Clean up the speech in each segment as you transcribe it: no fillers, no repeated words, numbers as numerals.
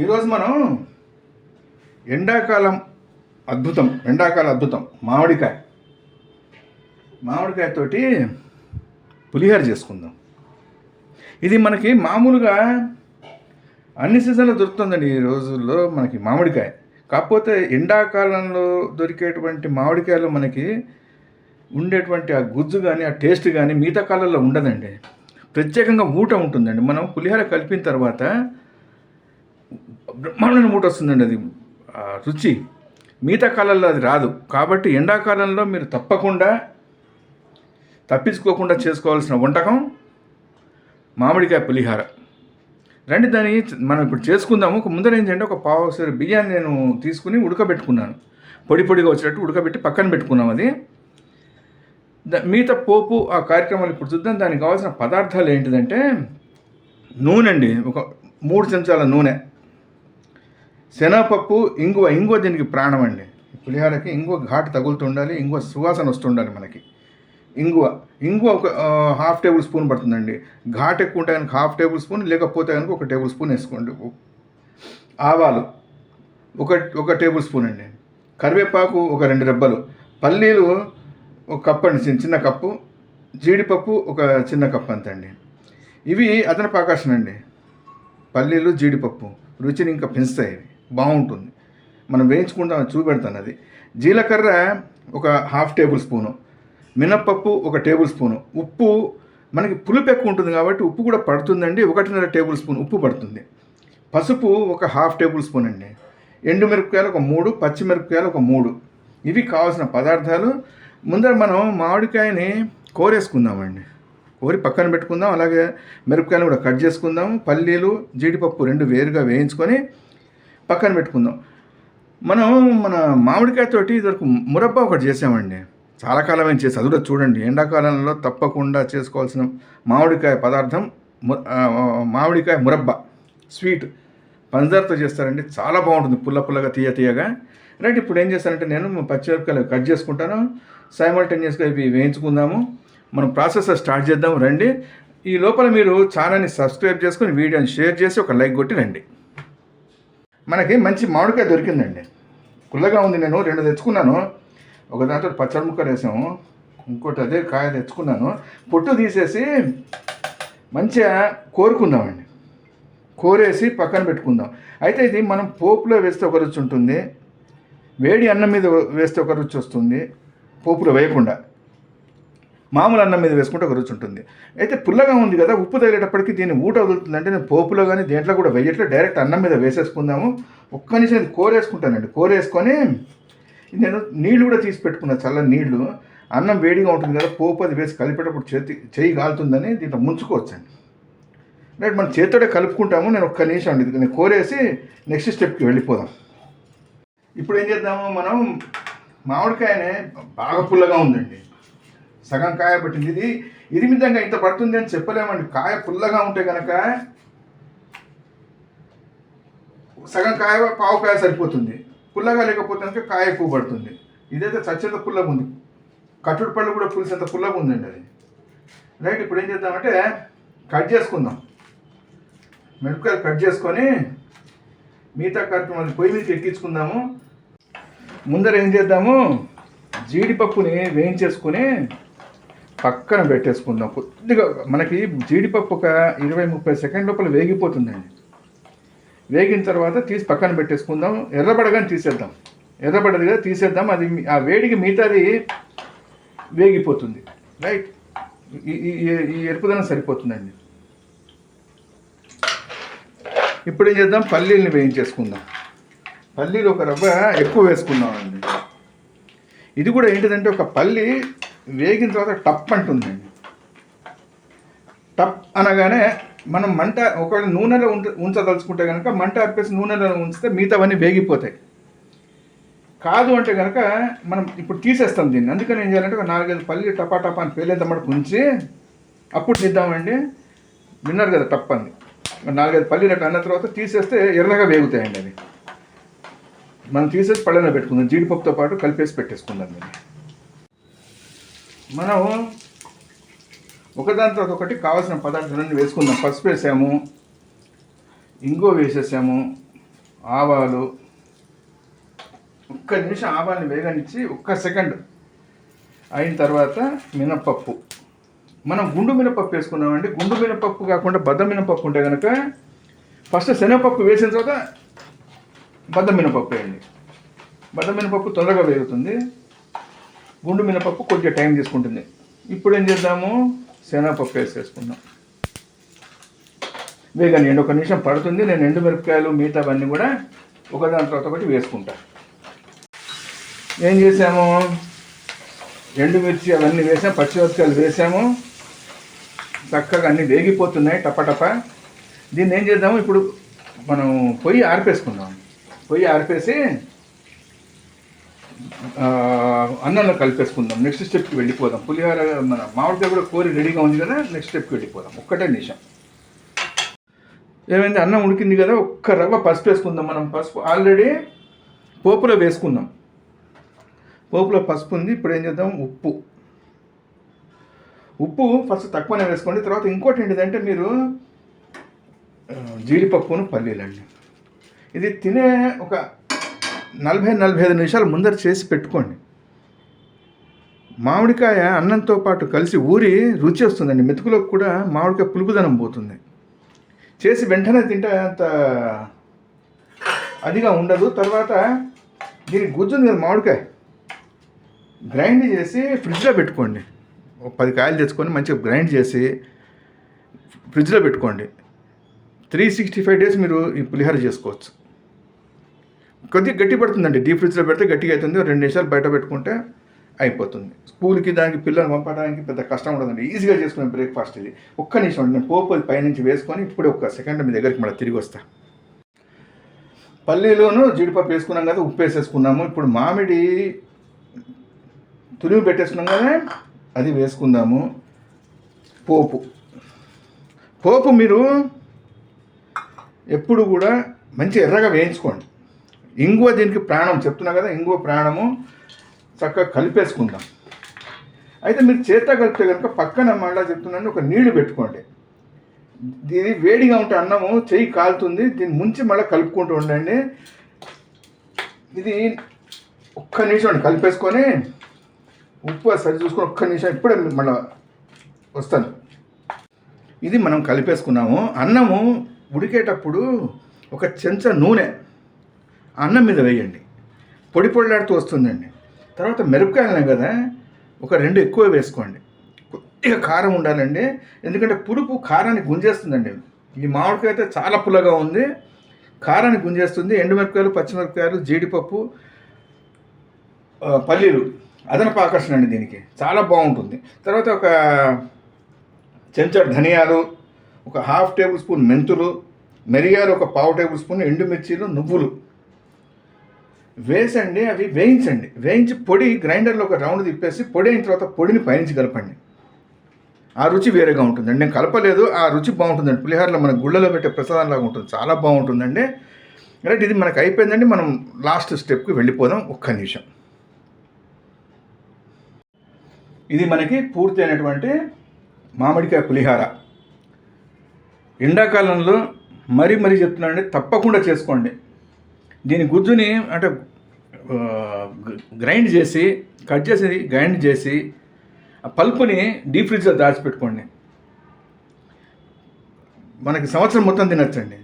ఈరోజు మనం ఎండాకాలం అద్భుతం మామిడికాయతోటి పులిహోర చేసుకుందాం. ఇది మనకి మామూలుగా అన్ని సీజన్లో దొరుకుతుందండి ఈ రోజుల్లో మనకి మామిడికాయ. కాకపోతే ఎండాకాలంలో దొరికేటువంటి మామిడికాయలో మనకి ఉండేటువంటి ఆ గుజ్జు కానీ ఆ టేస్ట్ కానీ మిగతా కాలంలో ఉండదండి. ప్రత్యేకంగా ఊట ఉంటుందండి. మనం పులిహోర కలిపిన తర్వాత బ్రహ్మాండమైన ఊట వస్తుందండి. అది రుచి మిగతా కాలంలో అది రాదు. కాబట్టి ఎండాకాలంలో మీరు తప్పించుకోకుండా చేసుకోవాల్సిన వంటకం మామిడికాయ పులిహోర. రండి దాన్ని మనం ఇప్పుడు చేసుకుందాము. ముందర ఏంటంటే ఒక పావుసేరు బియ్యాన్ని నేను తీసుకుని ఉడకబెట్టుకున్నాను. పొడిగా వచ్చేటట్టు ఉడకబెట్టి పక్కన పెట్టుకున్నాం. అది మిగతా పోపు ఆ కార్యక్రమాలు ఇప్పుడు చూద్దాం. దానికి కావాల్సిన పదార్థాలు ఏంటిదంటే నూనె అండి, ఒక 3 చెంచాల నూనె, శనగపప్పు, ఇంగువ దీనికి ప్రాణం అండి. పులిహోరకి ఇంగువ ఘాటు తగులుతుండాలి, ఇంగువ సువాసన వస్తుండాలి మనకి. ఇంగువ ఒక 1/2 టేబుల్ స్పూన్ పడుతుందండి. ఘాటు ఎక్కువ ఉంటే కనుక 1/2 టేబుల్ స్పూన్, లేకపోతే కనుక 1 టేబుల్ స్పూన్ వేసుకోండి. ఆవాలు ఒక టేబుల్ స్పూన్ అండి. కరివేపాకు ఒక 2 రెబ్బలు, పల్లీలు ఒక కప్పు అండి, చిన్న కప్పు, జీడిపప్పు ఒక చిన్న కప్పు అంతండి. ఇవి అదనపు ఆకర్షణ అండి. పల్లీలు జీడిపప్పు రుచిని ఇంకా పెంచుతాయి, ఇవి బాగుంటుంది. మనం వేయించుకుంటాం, చూపెడతాను. అది జీలకర్ర ఒక 1/2 టేబుల్ స్పూను, మినప్పప్పు ఒక టేబుల్ స్పూను, ఉప్పు మనకి పులుపు ఎక్కువ ఉంటుంది కాబట్టి ఉప్పు కూడా పడుతుందండి. 1.5 టేబుల్ స్పూన్ ఉప్పు పడుతుంది. పసుపు ఒక 1/2 టేబుల్ స్పూన్ అండి. ఎండుమిరపకాయలు ఒక 3, పచ్చిమిరపకాయలు ఒక 3. ఇవి కావాల్సిన పదార్థాలు. ముందర మనం మామిడికాయని కోరేసుకుందామండి. కోరి పక్కన పెట్టుకుందాం. అలాగే మిరపకాయలు కూడా కట్ చేసుకుందాం. పల్లీలు జీడిపప్పు 2 వేరుగా వేయించుకొని పక్కన పెట్టుకుందాం. మన మామిడికాయతోటి ఇదివరకు మురబ్బా ఒకటి చేసామండి. చాలా కాలమైన చేసి అది కూడా చూడండి. ఎండాకాలంలో తప్పకుండా చేసుకోవాల్సిన మామిడికాయ పదార్థం మామిడికాయ మురబ్బా. స్వీట్ పంచదారతో చేస్తారండి, చాలా బాగుంటుంది, పుల్లగా తీయగా. రైట్, ఇప్పుడు ఏం చేస్తానంటే నేను పచ్చిమిరపకాయలు కట్ చేసుకుంటాను. సైమల్టేనియస్గా ఇవి వేయించుకుందాము. మనం ప్రాసెస్ స్టార్ట్ చేద్దాం రండి. ఈ లోపల మీరు ఛానల్ని సబ్స్క్రైబ్ చేసుకొని వీడియోని షేర్ చేసి ఒక లైక్ కొట్టి రండి. మనకి మంచి మామిడికాయ దొరికిందండి, పుల్లగా ఉంది. నేను 2 తెచ్చుకున్నాను. ఒక దాంతో పచ్చడి ముక్కలు వేసాము, ఇంకోటి అదే కాయ తెచ్చుకున్నాను. పొట్టు తీసేసి మంచిగా కోరుకుందామండి. కోరేసి పక్కన పెట్టుకుందాం. అయితే ఇది మనం పోపులో వేస్తే ఒక రుచి ఉంటుంది, వేడి అన్నం మీద వేస్తే ఒక రుచి వస్తుంది. పోపులో వేయకుండా మామూలు అన్నం మీద వేసుకుంటే ఒక రుచి ఉంటుంది. అయితే పుల్లగా ఉంది కదా, ఉప్పు తగిలేటప్పటికి దీన్ని ఊట వదులుతుందంటే నేను పోపులో కానీ దేంట్లో కూడా వేయట్లేదు, డైరెక్ట్ అన్నం మీద వేసేసుకుందాము. ఒక్క నిమిషం ఇది కోరేసుకుంటానండి. కోరేసుకొని నేను నీళ్ళు కూడా తీసి పెట్టుకున్నాను, చల్లని నీళ్లు. అన్నం వేడిగా ఉంటుంది కదా, పోపు అది వేసి కలిపేటప్పుడు చెయ్యి కాలుతుందని దీంట్లో ముంచుకోవచ్చండి. రైట్, మనం చేతితోటే కలుపుకుంటాము. నేను ఒక్క నిమిషం అండి నేను కోరేసి నెక్స్ట్ స్టెప్కి వెళ్ళిపోదాం. ఇప్పుడు ఏం చేద్దాము, మనం మామిడికాయనే బాగా పుల్లగా ఉందండి, సగం కాయ పట్టింది. ఇది విధంగా ఇంత పడుతుంది అని చెప్పలేమండి. కాయ పుల్లగా ఉంటే కనుక సగం కాయ పావు కాయ సరిపోతుంది. పుల్లగా లేకపోతే కనుక కాయ ఎక్కువ పడుతుంది. ఇదైతే చచ్చేంత పుల్లగా ఉంది, కట్టుడు పళ్ళు కూడా పులిసేంత పుల్లగా ఉందండి అది. రైట్, ఇప్పుడు ఏం చేద్దామంటే కట్ చేసుకుందాం. మిరపకాయలు కట్ చేసుకొని మిగతా కార్యక్రమాలు పొయ్యి మీదకి ఎక్కించుకుందాము. ముందర ఏం చేద్దాము, జీడిపప్పుని వేయించేసుకొని పక్కన పెట్టేసుకుందాం. కొద్దిగా మనకి జీడిపప్పు ఒక 20-30 సెకండ్ లోపల వేగిపోతుందండి. వేగిన తర్వాత తీసి పక్కన పెట్టేసుకుందాం. ఎర్రబడగానే తీసేద్దాం. ఎర్రబడది కదా తీసేద్దాం. అది ఆ వేడికి మిగతాది వేగిపోతుంది. రైట్, ఈ ఎరుపుదనం సరిపోతుందండి. ఇప్పుడు ఏం చేద్దాం, పల్లీల్ని వేయించేసుకుందాం. పల్లీలు ఒక రవ్వ ఎక్కువ వేసుకుందామండి. ఇది కూడా ఏంటిదంటే ఒక పల్లి వేగిన తర్వాత టప్ అంటుందండి. టప్ అనగానే మనం మంట ఒకవేళ నూనెలో ఉంచదలుచుకుంటే కనుక మంట ఆర్పేసి నూనెలో ఉంచితే మిగతావన్నీ వేగిపోతాయి. కాదు అంటే కనుక మనం ఇప్పుడు తీసేస్తాం దీన్ని. అందుకని ఏం చేయాలంటే ఒక 4-5 పల్లి టపా అని పేలేంత మటుకు ఉంచి అప్పుడు తీద్దామండి. విన్నారు కదా టప్ అని. 4-5 పల్లీలు అన్న తర్వాత తీసేస్తే ఎర్రగా వేగుతాయండి. అవి మనం తీసేసి పళ్ళలో పెట్టుకుందాం. జీడిపప్పుతో పాటు కలిపేసి పెట్టేసుకుందాం. మనం ఒకదాని తర్వాత ఒకటి కావాల్సిన పదార్థాలన్నీ వేసుకుందాం. పసుపు వేసాము, ఇంగువ వేసేసాము, ఆవాలు, ఒక్క నిమిషం ఆవాల్ని వేగనిచ్చి ఒక్క సెకండ్ అయిన తర్వాత మినపప్పు. మనం గుండు మినపప్పు వేసుకున్నామండి. గుండు మినపప్పు కాకుండా బద్ద మినపప్పు ఉంటే కనుక ఫస్ట్ శనగపప్పు వేసిన తర్వాత బద్ద మినపప్పు వేయండి. బద్ద మినపప్పు తొందరగా వేగుతుంది, గుండు మినపప్పు కొద్దిగా టైం తీసుకుంటుంది. ఇప్పుడు ఏం చేద్దాము, శనగపప్పు వేసేసుకుందాం. వేగనియండి, ఒక నిమిషం పడుతుంది. నేను ఎండుమిరపకాయలు మిగతావన్నీ కూడా ఒకదాని తర్వాత ఒకటి వేసుకుంటా. ఏం చేసాము, ఎండుమిర్చి అవన్నీ వేసాం, పచ్చిమిరపకాయలు వేసాము, చక్కగా అన్నీ వేగిపోతున్నాయి టపటప. దీన్ని ఏం చేద్దాము, ఇప్పుడు మనం పొయ్యి ఆర్పేసుకుందాం. పొయ్యి ఆర్పేసి అన్నంలో కలిపేసుకుందాం. నెక్స్ట్ స్టెప్కి వెళ్ళిపోదాం. పులిహోర మన మామిడికాయ కూడా కూర రెడీగా ఉంది కదా, నెక్స్ట్ స్టెప్కి వెళ్ళిపోదాం. ఒక్కటే నిమిషం. ఏమైంది, అన్నం ఉడికింది కదా, ఒక్క రవ్వ పసుపు వేసుకుందాం. మనం పసుపు ఆల్రెడీ పోపులో వేసుకుందాం. పోపులో పసుపు ఉంది. ఇప్పుడు ఏం చేద్దాం, ఉప్పు ఫస్ట్ తక్కువనే వేసుకోండి. తర్వాత ఇంకోటి ఏంటిదంటే మీరు జీడిపప్పును పల్లీలండి. ఇది తినే ఒక 40-45 నిమిషాలు ముందర చేసి పెట్టుకోండి. మామిడికాయ అన్నంతో పాటు కలిసి ఊరి రుచి వస్తుందండి. మెతుకులోకి కూడా మామిడికాయ పులుపుదనం పోతుంది. చేసి వెంటనే తింటే అంత అదిగా ఉండదు. తర్వాత దీనికి గుజ్జుంది కదా, మామిడికాయ గ్రైండ్ చేసి ఫ్రిడ్జ్లో పెట్టుకోండి. 10 కాయలు తెచ్చుకొని మంచిగా గ్రైండ్ చేసి ఫ్రిడ్జ్లో పెట్టుకోండి. 365 డేస్ మీరు ఈ పులిహోర చేసుకోవచ్చు. కొద్దిగా గట్టి పడుతుందండి, డీప్ ఫ్రిడ్జ్లో పెడితే గట్టిగా అవుతుంది. 2 నిమిషాలు బయట పెట్టుకుంటే అయిపోతుంది. స్కూల్కి దానికి పిల్లలు పంపడానికి పెద్ద కష్టం ఉండదండి, ఈజీగా చేసుకునే బ్రేక్ఫాస్ట్ ఇది. ఒక్క నిమిషం నేను పోపు పైనుంచి వేసుకొని ఇప్పుడే ఒక్క సెకండ్ మీ దగ్గరికి మళ్ళీ తిరిగి వస్తా. పల్లీలోను జీడిపప్పు వేసుకున్నాం కదా, ఉప్పు వేసేసుకున్నాము. ఇప్పుడు మామిడి తురిమి పెట్టేసుకున్నాం కదా, అది వేసుకుందాము. పోపు మీరు ఎప్పుడు కూడా మంచి ఎర్రగా వేయించుకోండి. ఇంగువ దీనికి ప్రాణం, చెప్తున్నా కదా, ఇంగువ ప్రాణము. చక్కగా కలిపేసుకుందాం. అయితే మీరు చేత కలిపితే కనుక పక్కన మళ్ళీ చెప్తున్నాను, ఒక నీళ్లు పెట్టుకోండి. ఇది వేడిగా ఉంటే అన్నము చెయ్యి కాలుతుంది. దీన్ని ముంచి మళ్ళీ కలుపుకుంటూ ఉండండి. ఇది ఒక్క నిమిషం కలిపేసుకొని ఉప్పు సరి చూసుకొని ఒక్క నిమిషం ఇప్పుడే మళ్ళీ వస్తాను. ఇది మనం కలిపేసుకున్నాము. అన్నము ఉడికేటప్పుడు ఒక చెంచా నూనె అన్నం మీద వేయండి, పొడి పొడిలాడుతూ వస్తుందండి. తర్వాత మిరపకాయలు కదా, ఒక 2 ఎక్కువ వేసుకోండి. కొద్దిగా కారం ఉండాలండి, ఎందుకంటే పులుపు కారాన్ని గుంజేస్తుందండి. ఈ మామిడికాయ అయితే చాలా పుల్లగా ఉంది, కారాన్ని గుంజేస్తుంది. ఎండుమిరపకాయలు, పచ్చిమిరపకాయలు, జీడిపప్పు, పల్లీలు అదనపు ఆకర్షణ అండి దీనికి, చాలా బాగుంటుంది. తర్వాత ఒక చెంచా ధనియాలు, ఒక 1/2 టేబుల్ స్పూన్ మెంతులు, మిరియాలు ఒక 1/4 టేబుల్ స్పూన్, ఎండుమిర్చీలు, నువ్వులు వేసండి. అవి వేయించండి. వేయించి పొడి గ్రైండర్లో ఒక రౌండ్ తిప్పేసి పొడి అయిన తర్వాత పొడిని పైనుంచి కలపండి. ఆ రుచి వేరేగా ఉంటుందండి. నేను కలపలేదు, ఆ రుచి బాగుంటుందండి. పులిహోరలో మన గుళ్ళలో పెట్టే ప్రసాదంలాగా ఉంటుంది, చాలా బాగుంటుందండి. రైట్, ఇది మనకు అయిపోయిందండి. మనం లాస్ట్ స్టెప్కి వెళ్ళిపోదాం. ఒక్క నిమిషం. ఇది మనకి పూర్తి అయినటువంటి మామిడికాయ పులిహోర. ఎండాకాలంలో మరీ చెప్తున్నానండి, తప్పకుండా చేసుకోండి. దీని గుజ్జుని అంటే గ్రైండ్ చేసి కట్ చేసి గ్రైండ్ చేసి ఆ పల్పుని డీప్ ఫ్రిడ్జ్లో దాచిపెట్టుకోండి. మనకి సంవత్సరం మొత్తం తినచ్చండి,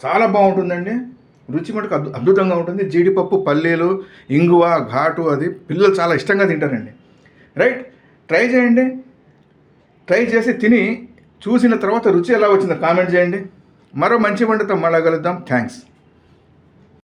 చాలా బాగుంటుందండి. రుచి మటుకు అద్భుతంగా ఉంటుంది. జీడిపప్పు, పల్లీలు, ఇంగువ, ఘాటు, అది పిల్లలు చాలా ఇష్టంగా తింటారండి. రైట్, ట్రై చేయండి. ట్రై చేసి తిని చూసిన తర్వాత రుచి ఎలా వచ్చిందో కామెంట్ చేయండి. మరో మంచి వంటతో మళ్ళా కలుద్దాం. థ్యాంక్స్.